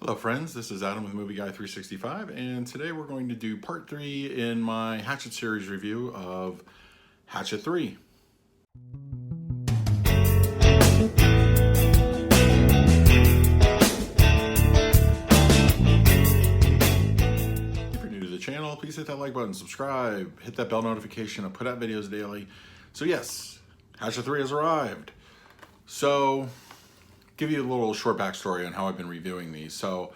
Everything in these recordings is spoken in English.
Hello friends, this is Adam with Movie Guy 365, and today we're going to do part 3 in my Hatchet series review of Hatchet 3. If you're new to the channel, please hit that like button, subscribe, hit that bell notification. I put out videos daily. So yes, Hatchet 3 has arrived. So, give you a little short backstory on how I've been reviewing these. So,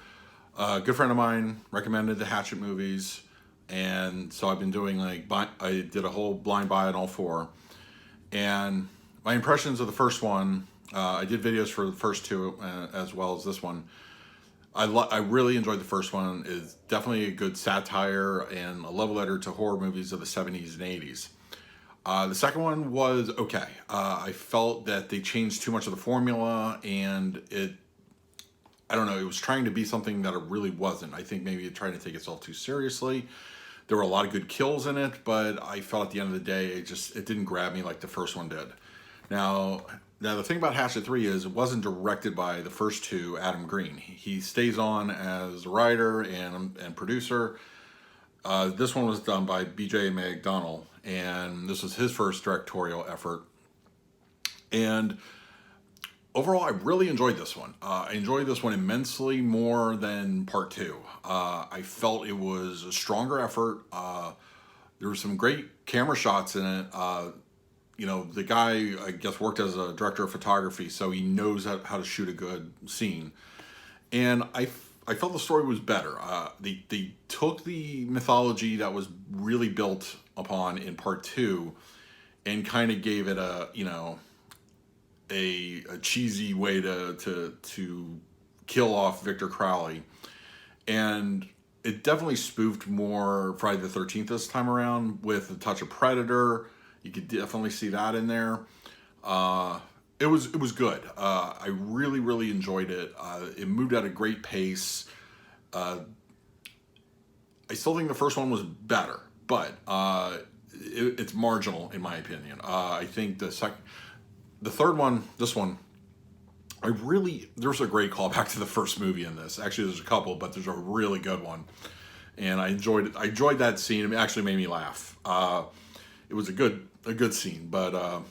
a good friend of mine recommended the Hatchet movies, and so I've been doing I did a whole blind buy on all four. And my impressions of the first one, I did videos for the first two as well as this one. I really enjoyed the first one. It's definitely a good satire and a love letter to horror movies of the 70s and 80s. The second one was okay. I felt that they changed too much of the formula, and I don't know, it was trying to be something that it really wasn't. I think maybe it tried to take itself too seriously. There were a lot of good kills in it, but I felt at the end of the day, it didn't grab me like the first one did. Now the thing about Hatchet 3 is it wasn't directed by the first two, Adam Green. He stays on as a writer and producer. This one was done by B.J. McDonnell, and this was his first directorial effort. And overall, I really enjoyed this one. I enjoyed this one immensely more than part 2. I felt it was a stronger effort. There were some great camera shots in it. The guy, I guess, worked as a director of photography, so he knows how to shoot a good scene. And I felt the story was better. They took the mythology that was really built upon in part 2 and kind of gave it a cheesy way to kill off Victor Crowley. And it definitely spoofed more Friday the 13th this time around with a touch of Predator. You could definitely see that in there. It was good. I really enjoyed it. It moved at a great pace. I still think the first one was better, but it's marginal in my opinion. I think the third one, this one, there's a great callback to the first movie in this. Actually, there's a couple, but there's a really good one. And I enjoyed it. I enjoyed that scene. It actually made me laugh. It was a good scene. But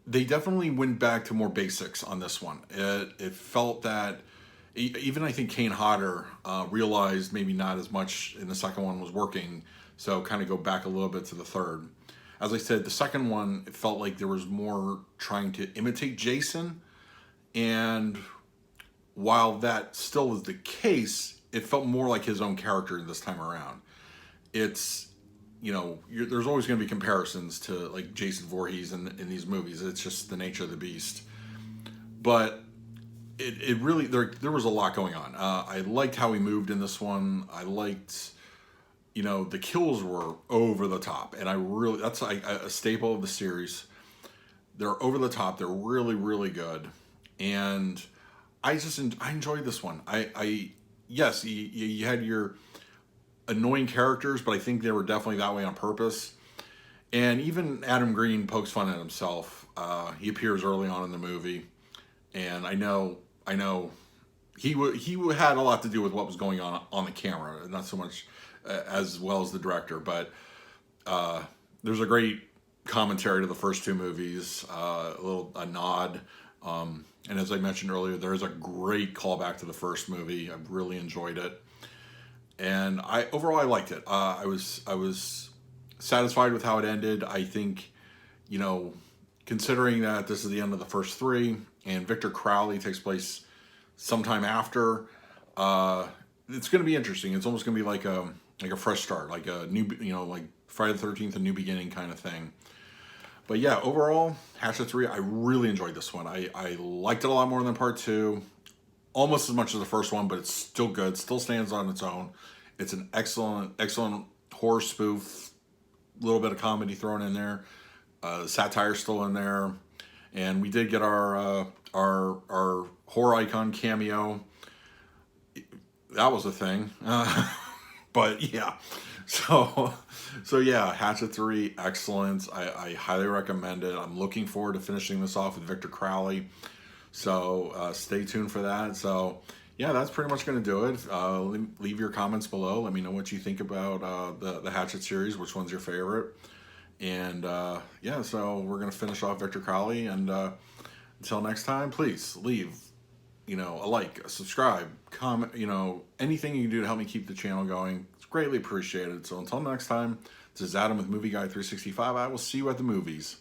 they definitely went back to more basics on this one. It felt that even I think Kane Hodder realized maybe not as much in the second one was working. So kind of go back a little bit to the third. As I said, the second one, it felt like there was more trying to imitate Jason. And while that still is the case, it felt more like his own character this time around. It's, there's always going to be comparisons to like Jason Voorhees in these movies. It's just the nature of the beast. But it really, there was a lot going on. I liked how he moved in this one. I liked... the kills were over the top, and that's like a staple of the series. They're over the top. They're really good, and I enjoyed this one. Yes, you had your annoying characters, but I think they were definitely that way on purpose. And even Adam Green pokes fun at himself. He appears early on in the movie, and I know he had a lot to do with what was going on the camera, not so much as well as the director, but there's a great commentary to the first two movies, a nod, and as I mentioned earlier, there's a great callback to the first movie. I really enjoyed it, and overall I liked it. I was satisfied with how it ended. I think, considering that this is the end of the first three, and Victor Crowley takes place sometime after, it's going to be interesting. It's almost going to be like a fresh start, like a new, like Friday the 13th, a new beginning kind of thing. But yeah, overall, Hatchet 3, I really enjoyed this one. I liked it a lot more than part 2, almost as much as the first one, but it's still good, still stands on its own. It's an excellent horror spoof, a little bit of comedy thrown in there. The satire's still in there. And we did get our horror icon cameo. That was a thing. But yeah, so yeah, Hatchet 3, excellent. I highly recommend it. I'm looking forward to finishing this off with Victor Crowley. So stay tuned for that. So yeah, that's pretty much going to do it. Leave your comments below. Let me know what you think about the Hatchet series, which one's your favorite. And yeah, so we're going to finish off Victor Crowley. And until next time, please leave, a like, a subscribe, comment, anything you can do to help me keep the channel going. It's greatly appreciated. So until next time, this is Adam with Movie Guy 365. I will see you at the movies.